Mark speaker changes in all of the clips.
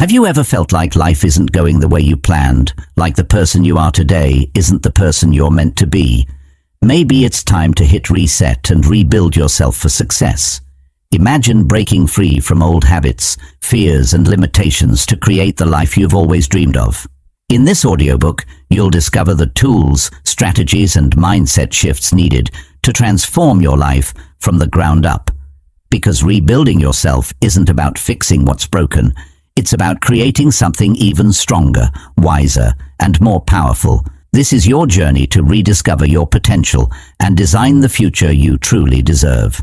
Speaker 1: Have you ever felt like life isn't going the way you planned, like the person you are today isn't the person you're meant to be? Maybe it's time to hit reset and rebuild yourself for success. Imagine breaking free from old habits, fears, and limitations to create the life you've always dreamed of. In this audiobook, you'll discover the tools, strategies, and mindset shifts needed to transform your life from the ground up. Because rebuilding yourself isn't about fixing what's broken. It's about creating something even stronger, wiser, and more powerful. This is your journey to rediscover your potential and design the future you truly deserve.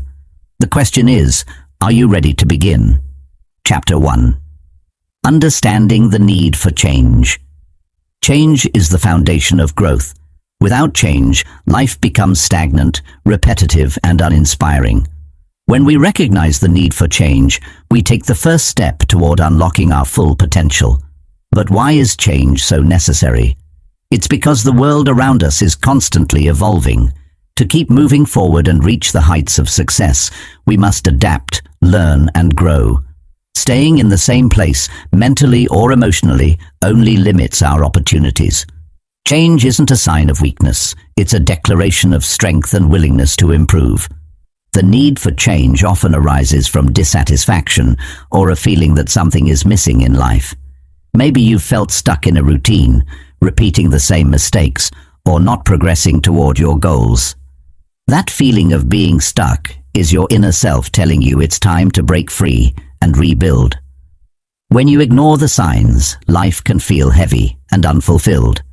Speaker 1: The question is, are you ready to begin? Chapter 1. Understanding the need for change. Change is the foundation of growth. Without change, life becomes stagnant, repetitive, and uninspiring. When we recognize the need for change, we take the first step toward unlocking our full potential. But why is change so necessary? It's because the world around us is constantly evolving. To keep moving forward and reach the heights of success, we must adapt, learn, and grow. Staying in the same place, mentally or emotionally, only limits our opportunities. Change isn't a sign of weakness. It's a declaration of strength and willingness to improve. The need for change often arises from dissatisfaction or a feeling that something is missing in life. Maybe you've felt stuck in a routine, repeating the same mistakes, or not progressing toward your goals. That feeling of being stuck is your inner self telling you it's time to break free and rebuild. When you ignore the signs, life can feel heavy and unfulfilled.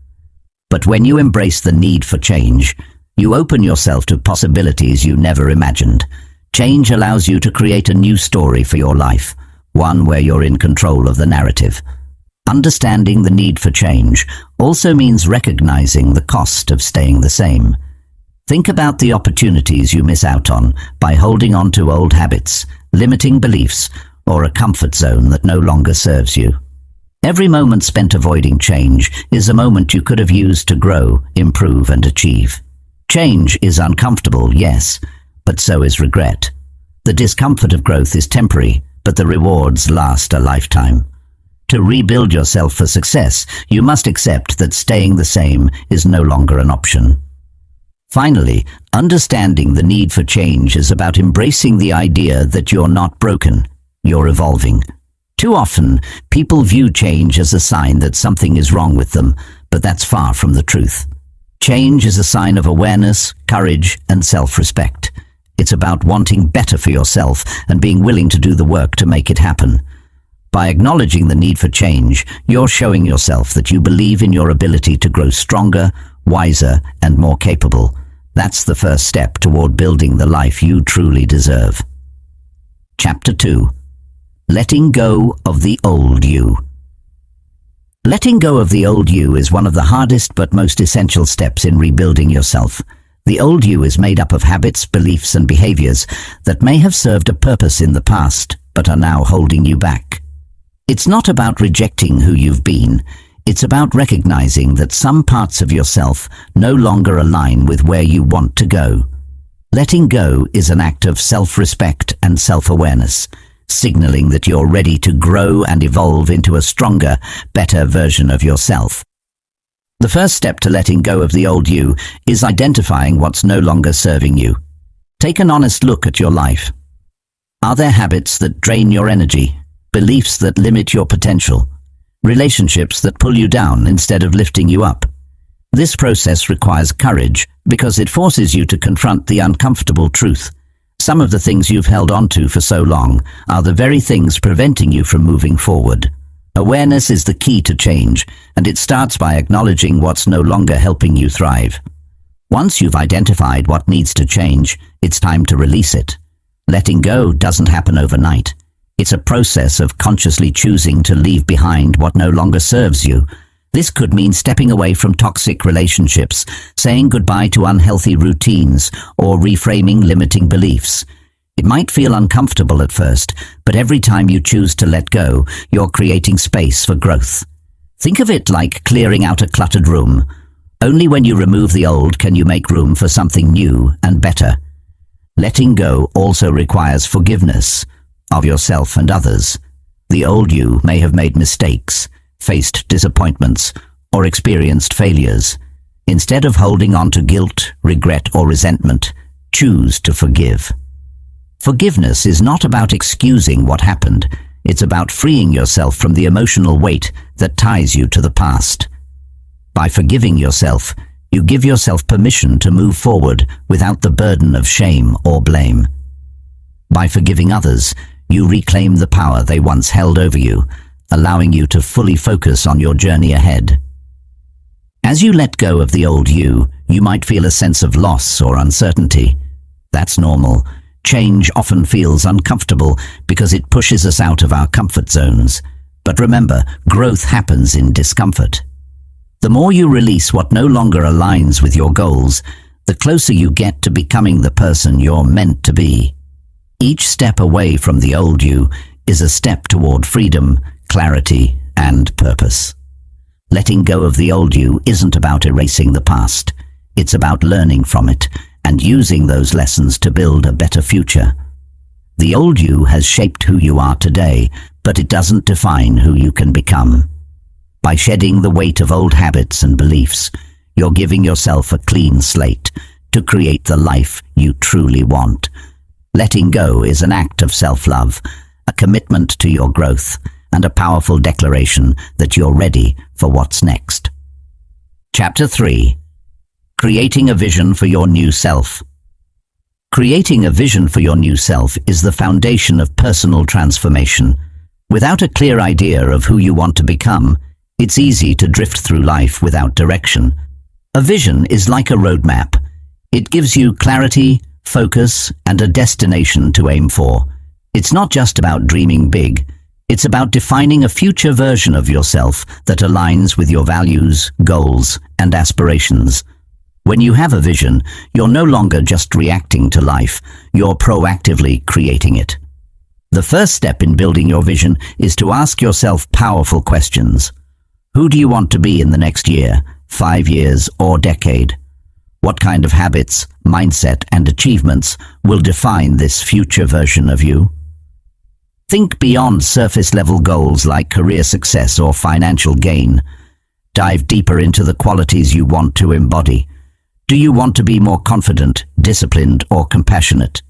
Speaker 1: But when you embrace the need for change, you open yourself to possibilities you never imagined. Change allows you to create a new story for your life, one where you're in control of the narrative. Understanding the need for change also means recognizing the cost of staying the same. Think about the opportunities you miss out on by holding on to old habits, limiting beliefs, or a comfort zone that no longer serves you. Every moment spent avoiding change is a moment you could have used to grow, improve, and achieve. Change is uncomfortable, yes, but so is regret. The discomfort of growth is temporary, but the rewards last a lifetime. To rebuild yourself for success, you must accept that staying the same is no longer an option. Finally, understanding the need for change is about embracing the idea that you're not broken, you're evolving. Too often, people view change as a sign that something is wrong with them, but that's far from the truth. Change is a sign of awareness, courage, and self-respect. It's about wanting better for yourself and being willing to do the work to make it happen. By acknowledging the need for change, you're showing yourself that you believe in your ability to grow stronger, wiser, and more capable. That's the first step toward building the life you truly deserve. Chapter 2. Letting go of the old you. Letting go of the old you is one of the hardest but most essential steps in rebuilding yourself. The old you is made up of habits, beliefs, and behaviors that may have served a purpose in the past, but are now holding you back. It's not about rejecting who you've been. It's about recognizing that some parts of yourself no longer align with where you want to go. Letting go is an act of self-respect and self-awareness, signaling that you're ready to grow and evolve into a stronger, better version of yourself. The first step to letting go of the old you is identifying what's no longer serving you. Take an honest look at your life. Are there habits that drain your energy, beliefs that limit your potential, relationships that pull you down instead of lifting you up? This process requires courage because it forces you to confront the uncomfortable truth. Some of the things you've held on to for so long are the very things preventing you from moving forward. Awareness is the key to change, and it starts by acknowledging what's no longer helping you thrive. Once you've identified what needs to change, it's time to release it. Letting go doesn't happen overnight. It's a process of consciously choosing to leave behind what no longer serves you. This could mean stepping away from toxic relationships, saying goodbye to unhealthy routines, or reframing limiting beliefs. It might feel uncomfortable at first, but every time you choose to let go, you're creating space for growth. Think of it like clearing out a cluttered room. Only when you remove the old can you make room for something new and better. Letting go also requires forgiveness of yourself and others. The old you may have made mistakes, faced disappointments, or experienced failures. Instead of holding on to guilt, regret, or resentment, choose to forgive. Forgiveness is not about excusing what happened. It's about freeing yourself from the emotional weight that ties you to the past. By forgiving yourself, you give yourself permission to move forward without the burden of shame or blame. By forgiving others, you reclaim the power they once held over you, allowing you to fully focus on your journey ahead. As you let go of the old you might feel a sense of loss or uncertainty. That's normal. Change often feels uncomfortable because it pushes us out of our comfort zones. But remember, growth happens in discomfort. The more you release what no longer aligns with your goals, the closer you get to becoming the person you're meant to be. Each step away from the old you is a step toward freedom, clarity, and purpose. Letting go of the old you isn't about erasing the past. It's about learning from it and using those lessons to build a better future. The old you has shaped who you are today, but it doesn't define who you can become. By shedding the weight of old habits and beliefs, you're giving yourself a clean slate to create the life you truly want. Letting go is an act of self-love, a commitment to your growth, and a powerful declaration that you're ready for what's next. Chapter 3. Creating a vision for your new self. Creating a vision for your new self is the foundation of personal transformation. Without a clear idea of who you want to become, it's easy to drift through life without direction. A vision is like a roadmap. It gives you clarity, focus, and a destination to aim for. It's not just about dreaming big. It's about defining a future version of yourself that aligns with your values, goals, and aspirations. When you have a vision, you're no longer just reacting to life, you're proactively creating it. The first step in building your vision is to ask yourself powerful questions. Who do you want to be in the next year, 5 years, or decade? What kind of habits, mindset, and achievements will define this future version of you? Think beyond surface-level goals like career success or financial gain. Dive deeper into the qualities you want to embody. Do you want to be more confident, disciplined, or compassionate?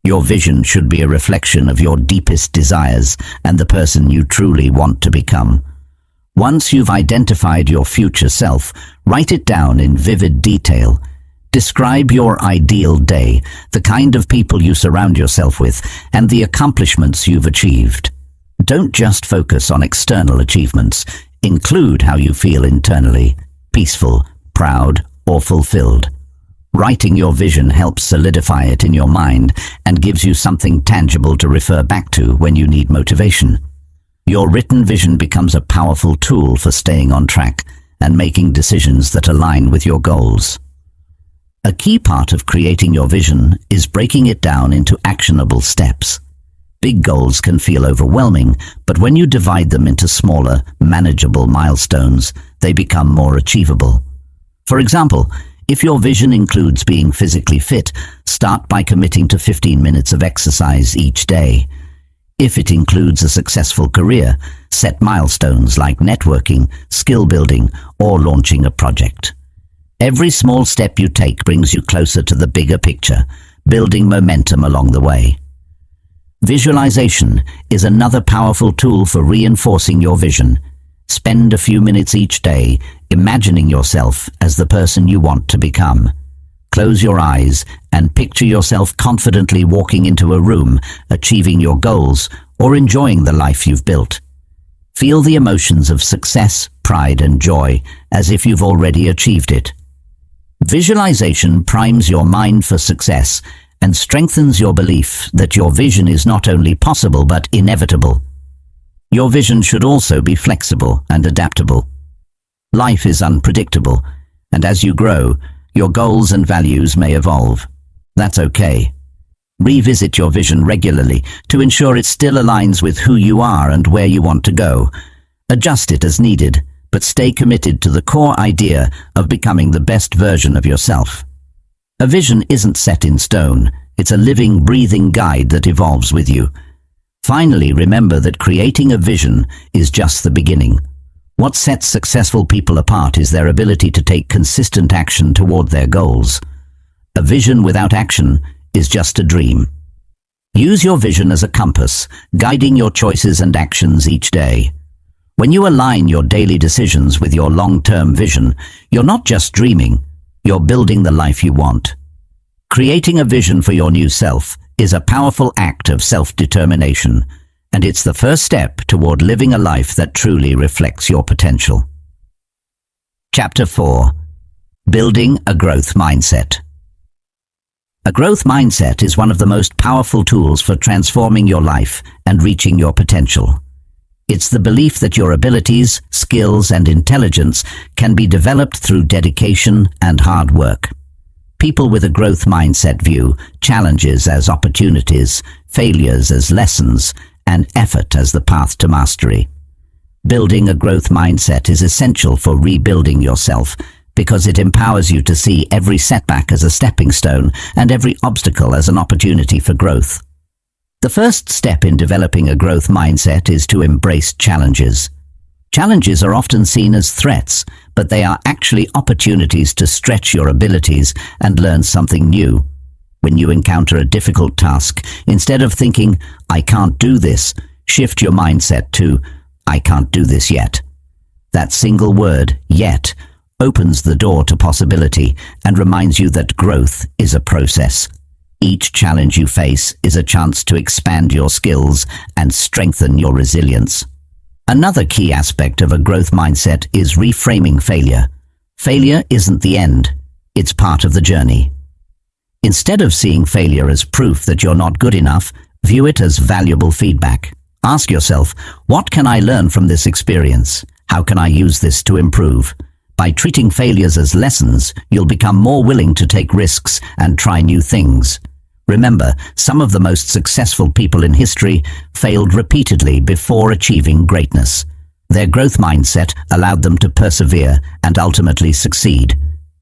Speaker 1: Your vision should be a reflection of your deepest desires and the person you truly want to become. Once you've identified your future self, write it down in vivid detail. Describe your ideal day, the kind of people you surround yourself with, and the accomplishments you've achieved. Don't just focus on external achievements. Include how you feel internally, peaceful, proud, or fulfilled. Writing your vision helps solidify it in your mind and gives you something tangible to refer back to when you need motivation. Your written vision becomes a powerful tool for staying on track and making decisions that align with your goals. A key part of creating your vision is breaking it down into actionable steps. Big goals can feel overwhelming, but when you divide them into smaller, manageable milestones, they become more achievable. For example, if your vision includes being physically fit, start by committing to 15 minutes of exercise each day. If it includes a successful career, set milestones like networking, skill building, or launching a project. Every small step you take brings you closer to the bigger picture, building momentum along the way. Visualization is another powerful tool for reinforcing your vision. Spend a few minutes each day imagining yourself as the person you want to become. Close your eyes and picture yourself confidently walking into a room, achieving your goals, or enjoying the life you've built. Feel the emotions of success, pride, and joy as if you've already achieved it. Visualization primes your mind for success and strengthens your belief that your vision is not only possible but inevitable. Your vision should also be flexible and adaptable. Life is unpredictable, and as you grow, your goals and values may evolve. That's okay. Revisit your vision regularly to ensure it still aligns with who you are and where you want to go. Adjust it as needed, but stay committed to the core idea of becoming the best version of yourself. A vision isn't set in stone. It's a living, breathing guide that evolves with you. Finally, remember that creating a vision is just the beginning. What sets successful people apart is their ability to take consistent action toward their goals. A vision without action is just a dream. Use your vision as a compass, guiding your choices and actions each day. When you align your daily decisions with your long-term vision, you're not just dreaming, you're building the life you want. Creating a vision for your new self is a powerful act of self-determination, and it's the first step toward living a life that truly reflects your potential. Chapter 4. Building a Growth Mindset. A growth mindset is one of the most powerful tools for transforming your life and reaching your potential. It's the belief that your abilities, skills, and intelligence can be developed through dedication and hard work. People with a growth mindset view challenges as opportunities, failures as lessons, and effort as the path to mastery. Building a growth mindset is essential for rebuilding yourself because it empowers you to see every setback as a stepping stone and every obstacle as an opportunity for growth. The first step in developing a growth mindset is to embrace challenges. Challenges are often seen as threats, but they are actually opportunities to stretch your abilities and learn something new. When you encounter a difficult task, instead of thinking, "I can't do this," shift your mindset to, "I can't do this yet." That single word, "yet," opens the door to possibility and reminds you that growth is a process. Each challenge you face is a chance to expand your skills and strengthen your resilience. Another key aspect of a growth mindset is reframing failure. Failure isn't the end, it's part of the journey. Instead of seeing failure as proof that you're not good enough, view it as valuable feedback. Ask yourself, what can I learn from this experience? How can I use this to improve? By treating failures as lessons, you'll become more willing to take risks and try new things. Remember, some of the most successful people in history failed repeatedly before achieving greatness. Their growth mindset allowed them to persevere and ultimately succeed.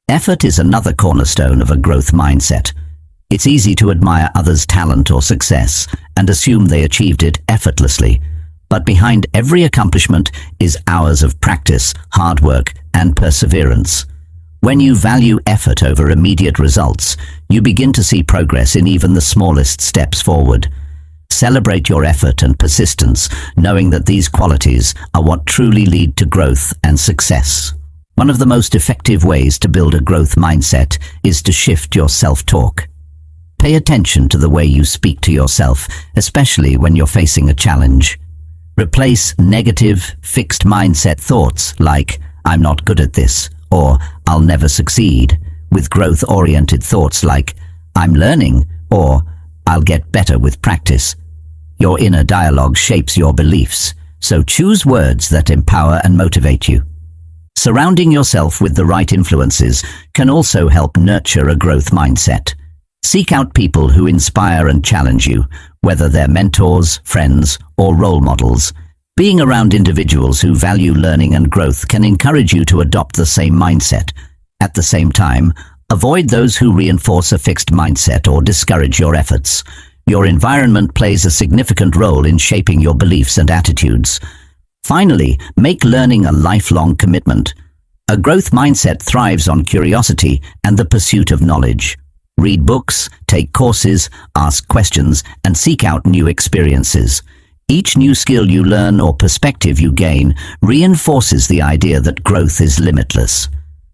Speaker 1: Effort is another cornerstone of a growth mindset. It's easy to admire others' talent or success and assume they achieved it effortlessly. But behind every accomplishment is hours of practice, hard work, and perseverance. When you value effort over immediate results, you begin to see progress in even the smallest steps forward. Celebrate your effort and persistence, knowing that these qualities are what truly lead to growth and success. One of the most effective ways to build a growth mindset is to shift your self-talk. Pay attention to the way you speak to yourself, especially when you're facing a challenge. Replace negative, fixed mindset thoughts like, "I'm not good at this," or "I'll never succeed," with growth-oriented thoughts like, "I'm learning," or "I'll get better with practice." Your inner dialogue shapes your beliefs, so choose words that empower and motivate you. Surrounding yourself with the right influences can also help nurture a growth mindset. Seek out people who inspire and challenge you, whether they're mentors, friends, or role models. Being around individuals who value learning and growth can encourage you to adopt the same mindset. At the same time, avoid those who reinforce a fixed mindset or discourage your efforts. Your environment plays a significant role in shaping your beliefs and attitudes. Finally, make learning a lifelong commitment. A growth mindset thrives on curiosity and the pursuit of knowledge. Read books, take courses, ask questions, and seek out new experiences. Each new skill you learn or perspective you gain reinforces the idea that growth is limitless.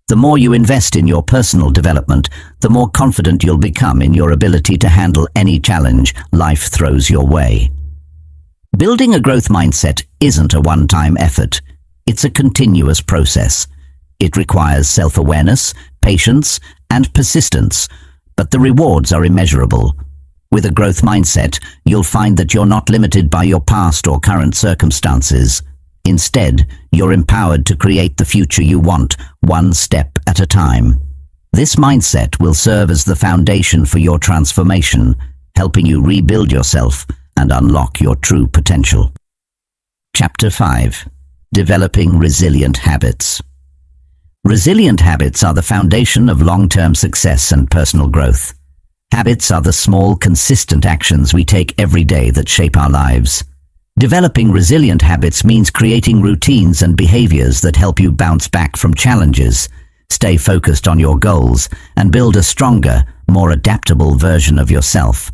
Speaker 1: The more you invest in your personal development, the more confident you'll become in your ability to handle any challenge life throws your way. Building a growth mindset isn't a one-time effort. It's a continuous process. It requires self-awareness, patience, and persistence, but the rewards are immeasurable. With a growth mindset, you'll find that you're not limited by your past or current circumstances. Instead, you're empowered to create the future you want, one step at a time. This mindset will serve as the foundation for your transformation, helping you rebuild yourself and unlock your true potential. Chapter 5. Developing Resilient Habits. Resilient habits are the foundation of long-term success and personal growth. Habits are the small, consistent actions we take every day that shape our lives. Developing resilient habits means creating routines and behaviors that help you bounce back from challenges, stay focused on your goals, and build a stronger, more adaptable version of yourself.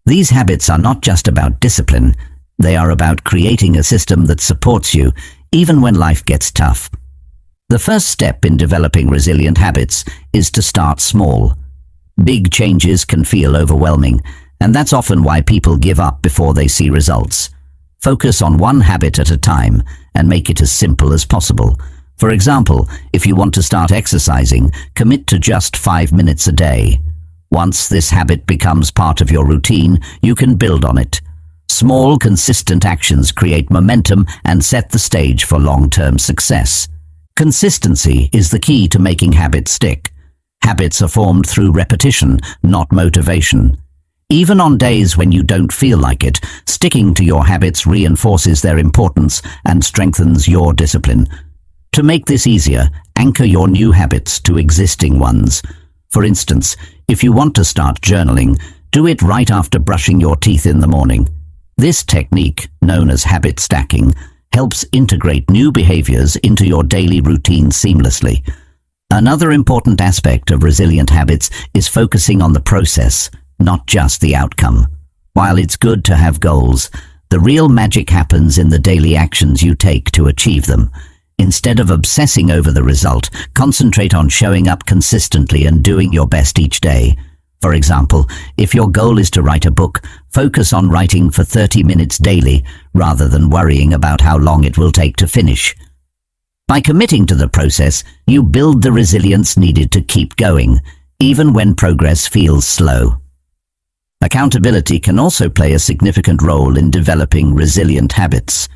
Speaker 1: These habits are not just about discipline, they are about creating a system that supports you even when life gets tough. The first step in developing resilient habits is to start small. Big changes can feel overwhelming, and that's often why people give up before they see results. Focus on one habit at a time and make it as simple as possible. For example, if you want to start exercising, commit to just 5 minutes a day. Once this habit becomes part of your routine, you can build on it. Small, consistent actions create momentum and set the stage for long-term success. Consistency is the key to making habits stick. Habits are formed through repetition, not motivation. Even on days when you don't feel like it, sticking to your habits reinforces their importance and strengthens your discipline. To make this easier, anchor your new habits to existing ones. For instance, if you want to start journaling, do it right after brushing your teeth in the morning. This technique, known as habit stacking, helps integrate new behaviors into your daily routine seamlessly. Another important aspect of resilient habits is focusing on the process, not just the outcome. While it's good to have goals, the real magic happens in the daily actions you take to achieve them. Instead of obsessing over the result, concentrate on showing up consistently and doing your best each day. For example, if your goal is to write a book, focus on writing for 30 minutes daily rather than worrying about how long it will take to finish. By committing to the process, you build the resilience needed to keep going, even when progress feels slow. Accountability can also play a significant role in developing resilient habits.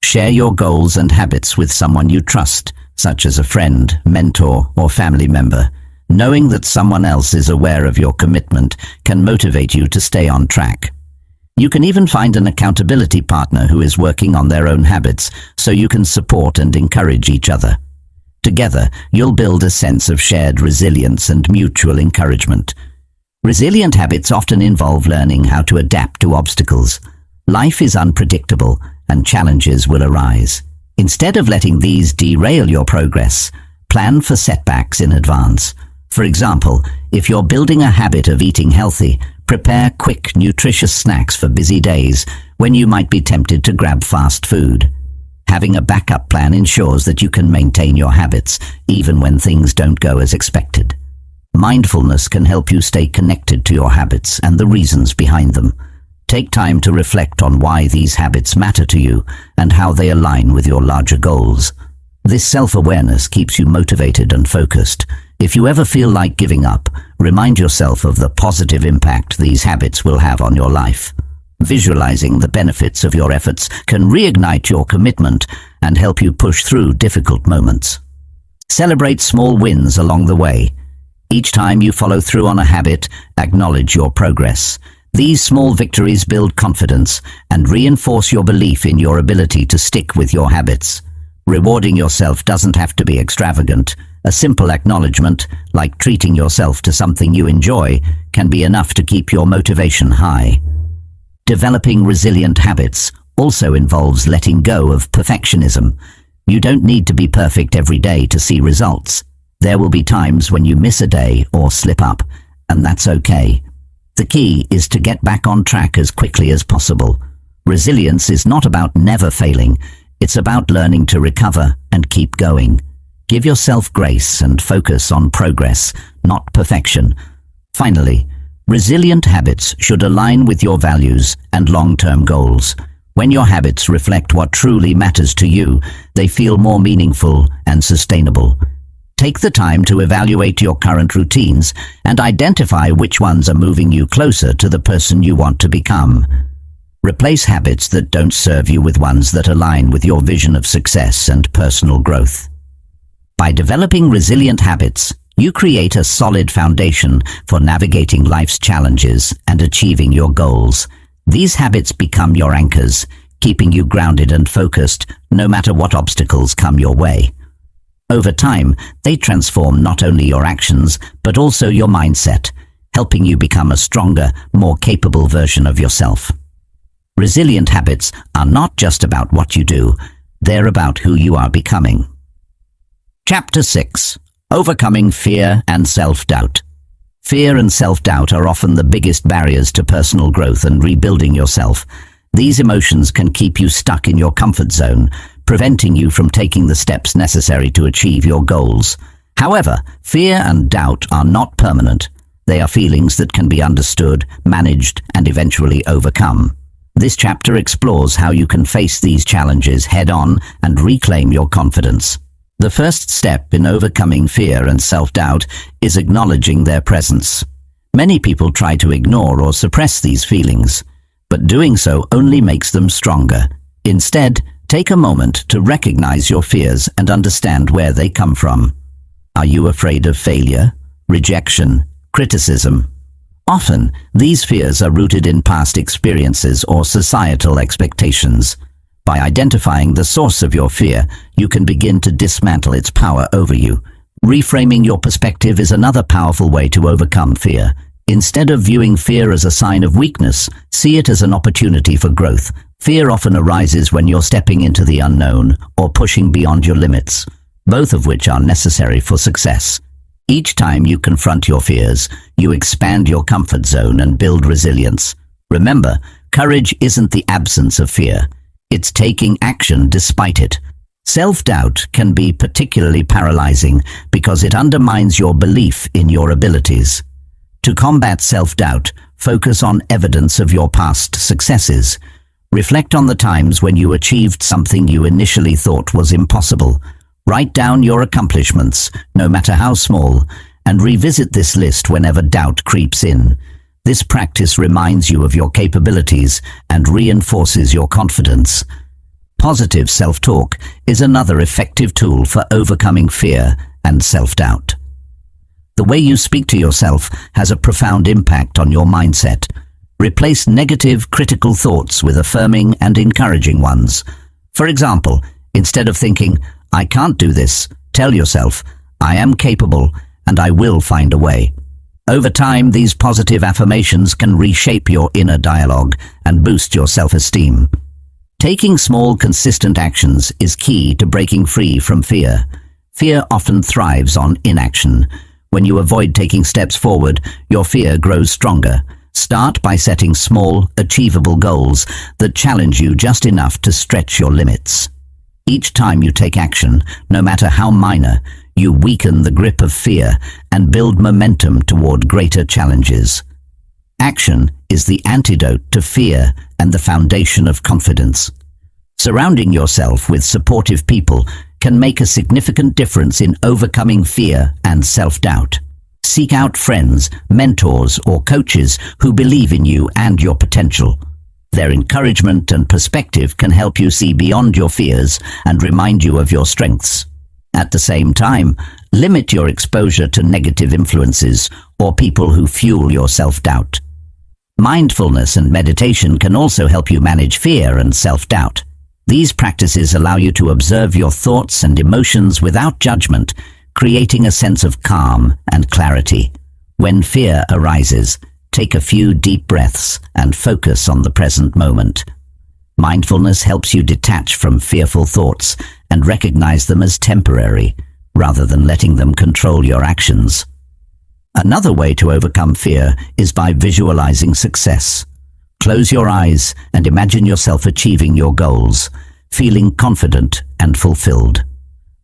Speaker 1: Share your goals and habits with someone you trust, such as a friend, mentor, or family member. Knowing that someone else is aware of your commitment can motivate you to stay on track. You can even find an accountability partner who is working on their own habits, so you can support and encourage each other. Together, you'll build a sense of shared resilience and mutual encouragement. Resilient habits often involve learning how to adapt to obstacles. Life is unpredictable, and challenges will arise. Instead of letting these derail your progress, plan for setbacks in advance. For example, if you're building a habit of eating healthy, prepare quick, nutritious snacks for busy days when you might be tempted to grab fast food. Having a backup plan ensures that you can maintain your habits, even when things don't go as expected. Mindfulness can help you stay connected to your habits and the reasons behind them. Take time to reflect on why these habits matter to you and how they align with your larger goals. This self-awareness keeps you motivated and focused. If you ever feel like giving up, remind yourself of the positive impact these habits will have on your life. Visualizing the benefits of your efforts can reignite your commitment and help you push through difficult moments. Celebrate small wins along the way. Each time you follow through on a habit, acknowledge your progress. These small victories build confidence and reinforce your belief in your ability to stick with your habits. Rewarding yourself doesn't have to be extravagant. A simple acknowledgement, like treating yourself to something you enjoy, can be enough to keep your motivation high. Developing resilient habits also involves letting go of perfectionism. You don't need to be perfect every day to see results. There will be times when you miss a day or slip up, and that's okay. The key is to get back on track as quickly as possible. Resilience is not about never failing. It's about learning to recover and keep going. Give yourself grace and focus on progress, not perfection. Finally, resilient habits should align with your values and long-term goals. When your habits reflect what truly matters to you, they feel more meaningful and sustainable. Take the time to evaluate your current routines and identify which ones are moving you closer to the person you want to become. Replace habits that don't serve you with ones that align with your vision of success and personal growth. By developing resilient habits, you create a solid foundation for navigating life's challenges and achieving your goals. These habits become your anchors, keeping you grounded and focused no matter what obstacles come your way. Over time, they transform not only your actions, but also your mindset, helping you become a stronger, more capable version of yourself. Resilient habits are not just about what you do, they're about who you are becoming. Chapter 6. Overcoming Fear and Self-Doubt. Fear and self-doubt are often the biggest barriers to personal growth and rebuilding yourself. These emotions can keep you stuck in your comfort zone, preventing you from taking the steps necessary to achieve your goals. However, fear and doubt are not permanent. They are feelings that can be understood, managed, and eventually overcome. This chapter explores how you can face these challenges head-on and reclaim your confidence. The first step in overcoming fear and self-doubt is acknowledging their presence. Many people try to ignore or suppress these feelings, but doing so only makes them stronger. Instead, take a moment to recognize your fears and understand where they come from. Are you afraid of failure, rejection, criticism? Often, these fears are rooted in past experiences or societal expectations. By identifying the source of your fear, you can begin to dismantle its power over you. Reframing your perspective is another powerful way to overcome fear. Instead of viewing fear as a sign of weakness, see it as an opportunity for growth. Fear often arises when you're stepping into the unknown or pushing beyond your limits, both of which are necessary for success. Each time you confront your fears, you expand your comfort zone and build resilience. Remember, courage isn't the absence of fear. It's taking action despite it. Self-doubt can be particularly paralyzing because it undermines your belief in your abilities. To combat self-doubt, focus on evidence of your past successes. Reflect on the times when you achieved something you initially thought was impossible. Write down your accomplishments, no matter how small, and revisit this list whenever doubt creeps in. This practice reminds you of your capabilities and reinforces your confidence. Positive self-talk is another effective tool for overcoming fear and self-doubt. The way you speak to yourself has a profound impact on your mindset. Replace negative, critical thoughts with affirming and encouraging ones. For example, instead of thinking, "I can't do this," tell yourself, "I am capable and I will find a way." Over time, these positive affirmations can reshape your inner dialogue and boost your self-esteem. Taking small, consistent actions is key to breaking free from fear. Fear often thrives on inaction. When you avoid taking steps forward, your fear grows stronger. Start by setting small, achievable goals that challenge you just enough to stretch your limits. Each time you take action, no matter how minor, you weaken the grip of fear and build momentum toward greater challenges. Action is the antidote to fear and the foundation of confidence. Surrounding yourself with supportive people can make a significant difference in overcoming fear and self-doubt. Seek out friends, mentors, or coaches who believe in you and your potential. Their encouragement and perspective can help you see beyond your fears and remind you of your strengths. At the same time, limit your exposure to negative influences or people who fuel your self-doubt. Mindfulness and meditation can also help you manage fear and self-doubt. These practices allow you to observe your thoughts and emotions without judgment, creating a sense of calm and clarity. When fear arises, take a few deep breaths and focus on the present moment. Mindfulness helps you detach from fearful thoughts and recognize them as temporary, rather than letting them control your actions. Another way to overcome fear is by visualizing success. Close your eyes and imagine yourself achieving your goals, feeling confident and fulfilled.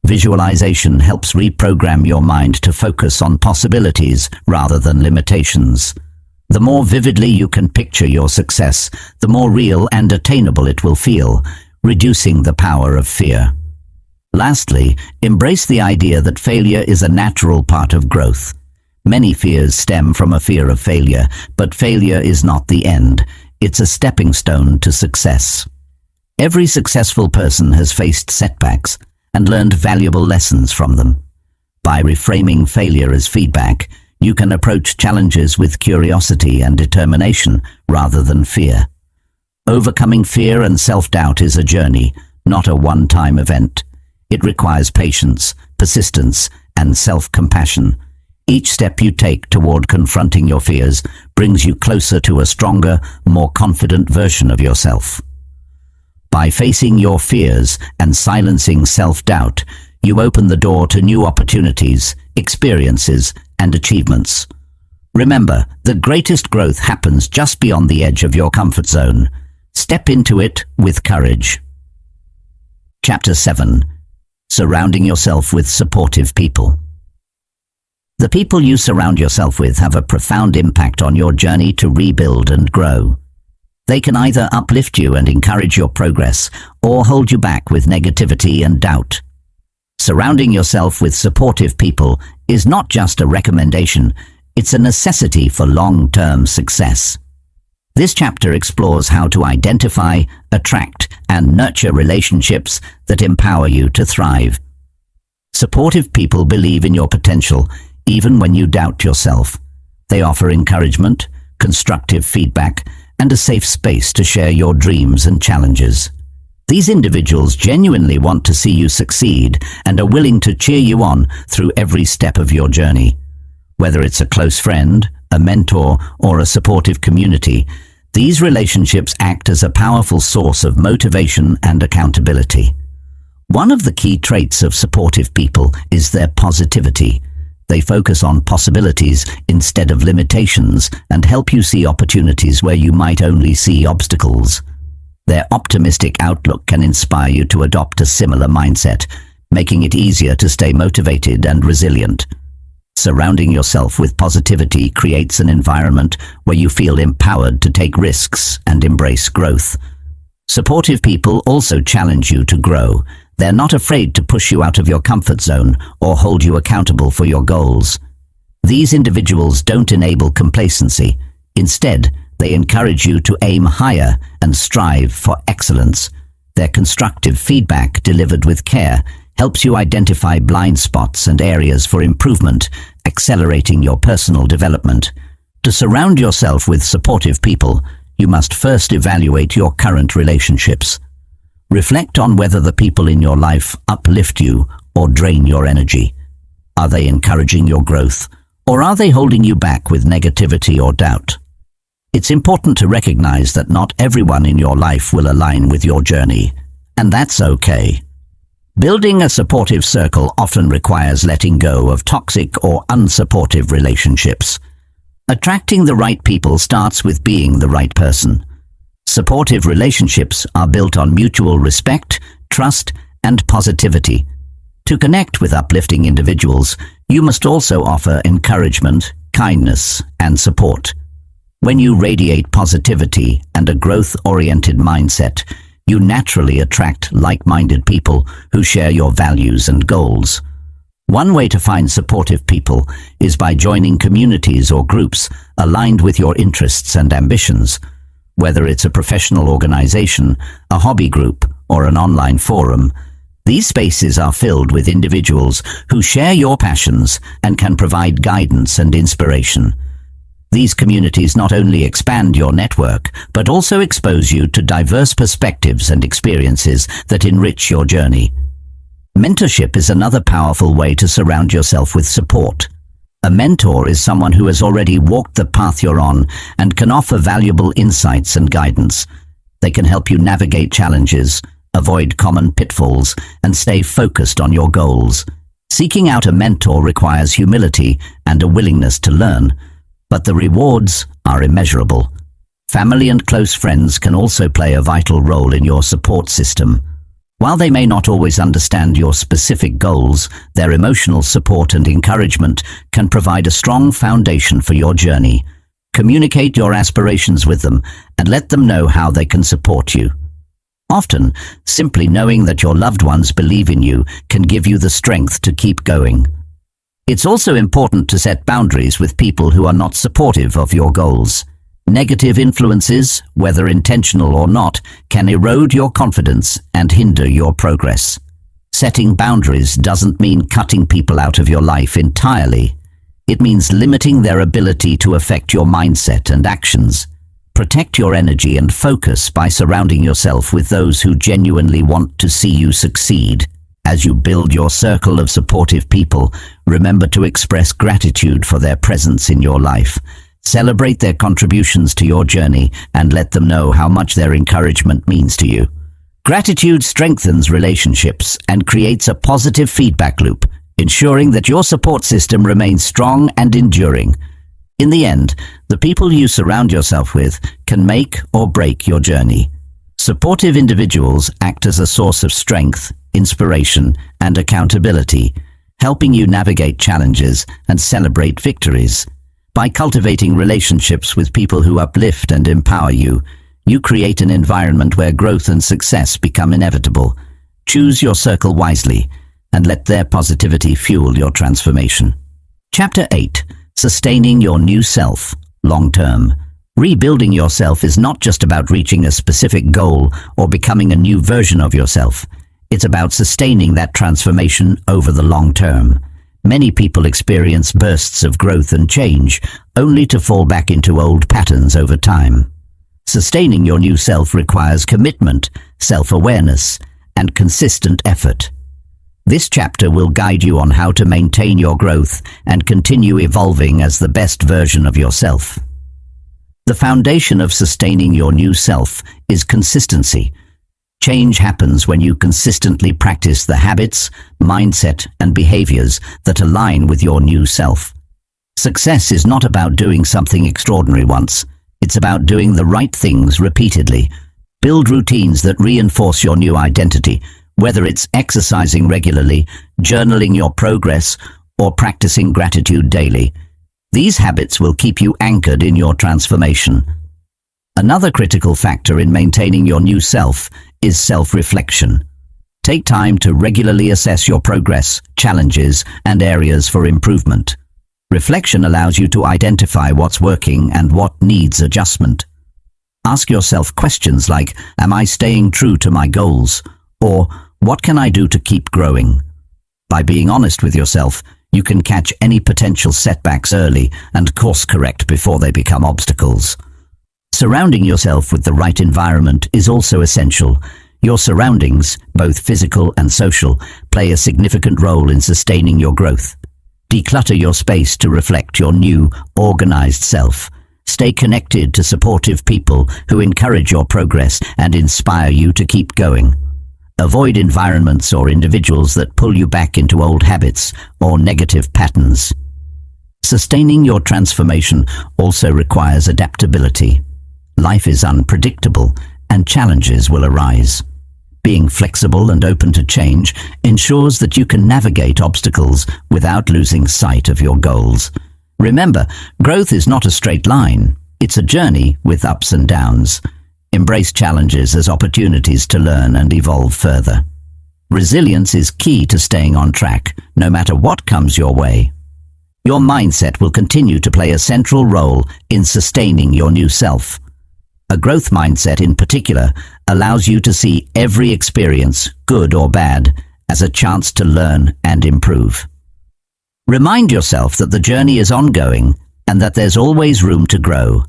Speaker 1: Visualization helps reprogram your mind to focus on possibilities rather than limitations. The more vividly you can picture your success, the more real and attainable it will feel, reducing the power of fear. Lastly, embrace the idea that failure is a natural part of growth. Many fears stem from a fear of failure, but failure is not the end. It's a stepping stone to success. Every successful person has faced setbacks and learned valuable lessons from them. By reframing failure as feedback, you can approach challenges with curiosity and determination rather than fear. Overcoming fear and self-doubt is a journey, not a one-time event. It requires patience, persistence, and self-compassion. Each step you take toward confronting your fears brings you closer to a stronger, more confident version of yourself. By facing your fears and silencing self-doubt, you open the door to new opportunities, experiences, and achievements. Remember, the greatest growth happens just beyond the edge of your comfort zone. Step into it with courage. Chapter 7. Surrounding yourself with supportive people. The people you surround yourself with have a profound impact on your journey to rebuild and grow. They can either uplift you and encourage your progress, or hold you back with negativity and doubt. Surrounding yourself with supportive people is not just a recommendation, it's a necessity for long-term success. This chapter explores how to identify, attract, and nurture relationships that empower you to thrive. Supportive people believe in your potential, even when you doubt yourself. They offer encouragement, constructive feedback, and a safe space to share your dreams and challenges. These individuals genuinely want to see you succeed and are willing to cheer you on through every step of your journey. Whether it's a close friend, a mentor, or a supportive community, these relationships act as a powerful source of motivation and accountability. One of the key traits of supportive people is their positivity. They focus on possibilities instead of limitations and help you see opportunities where you might only see obstacles. Their optimistic outlook can inspire you to adopt a similar mindset, making it easier to stay motivated and resilient. Surrounding yourself with positivity creates an environment where you feel empowered to take risks and embrace growth. Supportive people also challenge you to grow. They're not afraid to push you out of your comfort zone or hold you accountable for your goals. These individuals don't enable complacency. Instead, they encourage you to aim higher and strive for excellence. Their constructive feedback, delivered with care, helps you identify blind spots and areas for improvement, accelerating your personal development. To surround yourself with supportive people, you must first evaluate your current relationships. Reflect on whether the people in your life uplift you or drain your energy. Are they encouraging your growth, or are they holding you back with negativity or doubt? It's important to recognize that not everyone in your life will align with your journey, and that's okay. Building a supportive circle often requires letting go of toxic or unsupportive relationships. Attracting the right people starts with being the right person. Supportive relationships are built on mutual respect, trust, and positivity. To connect with uplifting individuals, you must also offer encouragement, kindness, and support. When you radiate positivity and a growth-oriented mindset, you naturally attract like-minded people who share your values and goals. One way to find supportive people is by joining communities or groups aligned with your interests and ambitions. Whether it's a professional organization, a hobby group, or an online forum, these spaces are filled with individuals who share your passions and can provide guidance and inspiration. These communities not only expand your network, but also expose you to diverse perspectives and experiences that enrich your journey. Mentorship is another powerful way to surround yourself with support. A mentor is someone who has already walked the path you're on and can offer valuable insights and guidance. They can help you navigate challenges, avoid common pitfalls, and stay focused on your goals. Seeking out a mentor requires humility and a willingness to learn, but the rewards are immeasurable. Family and close friends can also play a vital role in your support system. While they may not always understand your specific goals, their emotional support and encouragement can provide a strong foundation for your journey. Communicate your aspirations with them and let them know how they can support you. Often, simply knowing that your loved ones believe in you can give you the strength to keep going. It's also important to set boundaries with people who are not supportive of your goals. Negative influences, whether intentional or not, can erode your confidence and hinder your progress. Setting boundaries doesn't mean cutting people out of your life entirely. It means limiting their ability to affect your mindset and actions. Protect your energy and focus by surrounding yourself with those who genuinely want to see you succeed. As you build your circle of supportive people, remember to express gratitude for their presence in your life. Celebrate their contributions to your journey and let them know how much their encouragement means to you. Gratitude strengthens relationships and creates a positive feedback loop, ensuring that your support system remains strong and enduring. In the end, the people you surround yourself with can make or break your journey. Supportive individuals act as a source of strength, inspiration, and accountability, helping you navigate challenges and celebrate victories. By cultivating relationships with people who uplift and empower you, you create an environment where growth and success become inevitable. Choose your circle wisely and let their positivity fuel your transformation. Chapter 8. Sustaining your new self, long-term. Rebuilding yourself is not just about reaching a specific goal or becoming a new version of yourself. It's about sustaining that transformation over the long term. Many people experience bursts of growth and change, only to fall back into old patterns over time. Sustaining your new self requires commitment, self-awareness, and consistent effort. This chapter will guide you on how to maintain your growth and continue evolving as the best version of yourself. The foundation of sustaining your new self is consistency. Change happens when you consistently practice the habits, mindset, and behaviors that align with your new self. Success is not about doing something extraordinary once. It's about doing the right things repeatedly. Build routines that reinforce your new identity, whether it's exercising regularly, journaling your progress, or practicing gratitude daily. These habits will keep you anchored in your transformation. Another critical factor in maintaining your new self is self-reflection. Take time to regularly assess your progress, challenges, and areas for improvement. Reflection allows you to identify what's working and what needs adjustment. Ask yourself questions like, am I staying true to my goals? Or, what can I do to keep growing? By being honest with yourself, you can catch any potential setbacks early and course correct before they become obstacles. Surrounding yourself with the right environment is also essential. Your surroundings, both physical and social, play a significant role in sustaining your growth. Declutter your space to reflect your new, organized self. Stay connected to supportive people who encourage your progress and inspire you to keep going. Avoid environments or individuals that pull you back into old habits or negative patterns. Sustaining your transformation also requires adaptability. Life is unpredictable, and challenges will arise. Being flexible and open to change ensures that you can navigate obstacles without losing sight of your goals. Remember, growth is not a straight line. It's a journey with ups and downs. Embrace challenges as opportunities to learn and evolve further. Resilience is key to staying on track, no matter what comes your way. Your mindset will continue to play a central role in sustaining your new self. A growth mindset in particular allows you to see every experience, good or bad, as a chance to learn and improve. Remind yourself that the journey is ongoing and that there's always room to grow.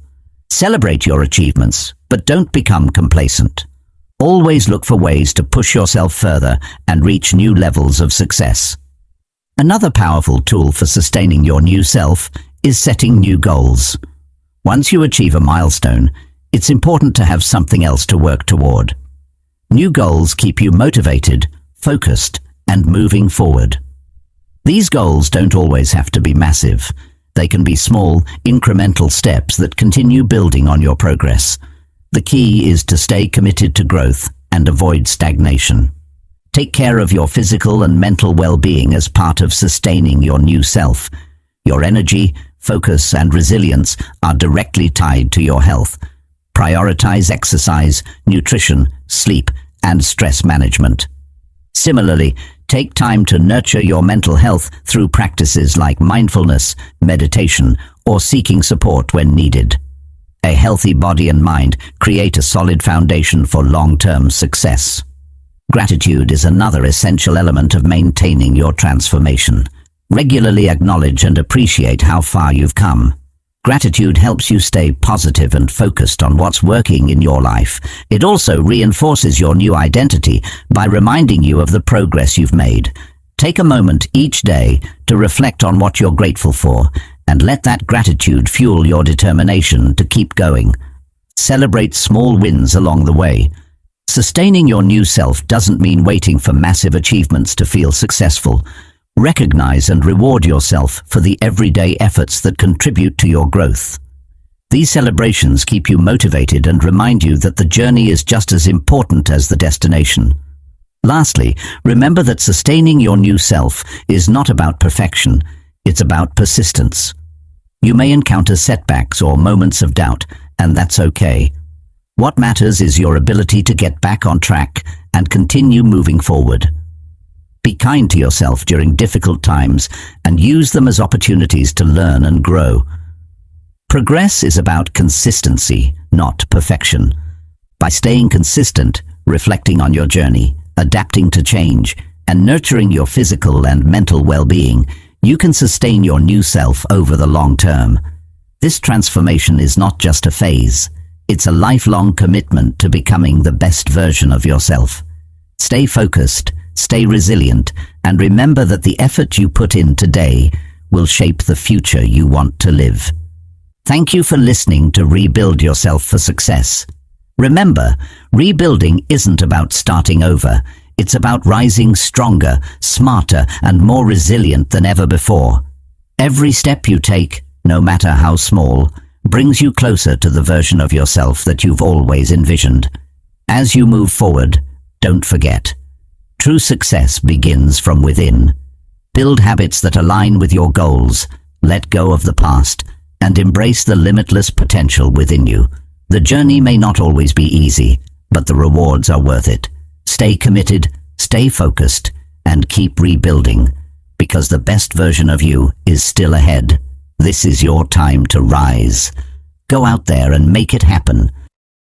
Speaker 1: Celebrate your achievements, but don't become complacent. Always look for ways to push yourself further and reach new levels of success. Another powerful tool for sustaining your new self is setting new goals. Once you achieve a milestone, it's important to have something else to work toward. New goals keep you motivated, focused, and moving forward. These goals don't always have to be massive. They can be small, incremental steps that continue building on your progress. The key is to stay committed to growth and avoid stagnation. Take care of your physical and mental well-being as part of sustaining your new self. Your energy, focus, and resilience are directly tied to your health. Prioritize exercise, nutrition, sleep, and stress management. Similarly, take time to nurture your mental health through practices like mindfulness, meditation, or seeking support when needed. A healthy body and mind create a solid foundation for long-term success. Gratitude is another essential element of maintaining your transformation. Regularly acknowledge and appreciate how far you've come. Gratitude helps you stay positive and focused on what's working in your life. It also reinforces your new identity by reminding you of the progress you've made. Take a moment each day to reflect on what you're grateful for, and let that gratitude fuel your determination to keep going. Celebrate small wins along the way. Sustaining your new self doesn't mean waiting for massive achievements to feel successful. Recognize and reward yourself for the everyday efforts that contribute to your growth. These celebrations keep you motivated and remind you that the journey is just as important as the destination. Lastly, remember that sustaining your new self is not about perfection, it's about persistence. You may encounter setbacks or moments of doubt, and that's okay. What matters is your ability to get back on track and continue moving forward. Be kind to yourself during difficult times and use them as opportunities to learn and grow. Progress is about consistency, not perfection. By staying consistent, reflecting on your journey, adapting to change, and nurturing your physical and mental well-being, you can sustain your new self over the long term. This transformation is not just a phase. It's a lifelong commitment to becoming the best version of yourself. Stay focused, stay resilient, and remember that the effort you put in today will shape the future you want to live. Thank you for listening to Rebuild Yourself for Success. Remember, rebuilding isn't about starting over. It's about rising stronger, smarter, and more resilient than ever before. Every step you take, no matter how small, brings you closer to the version of yourself that you've always envisioned. As you move forward, don't forget, true success begins from within. Build habits that align with your goals, let go of the past, and embrace the limitless potential within you. The journey may not always be easy, but the rewards are worth it. Stay committed, stay focused, and keep rebuilding, because the best version of you is still ahead. This is your time to rise. Go out there and make it happen.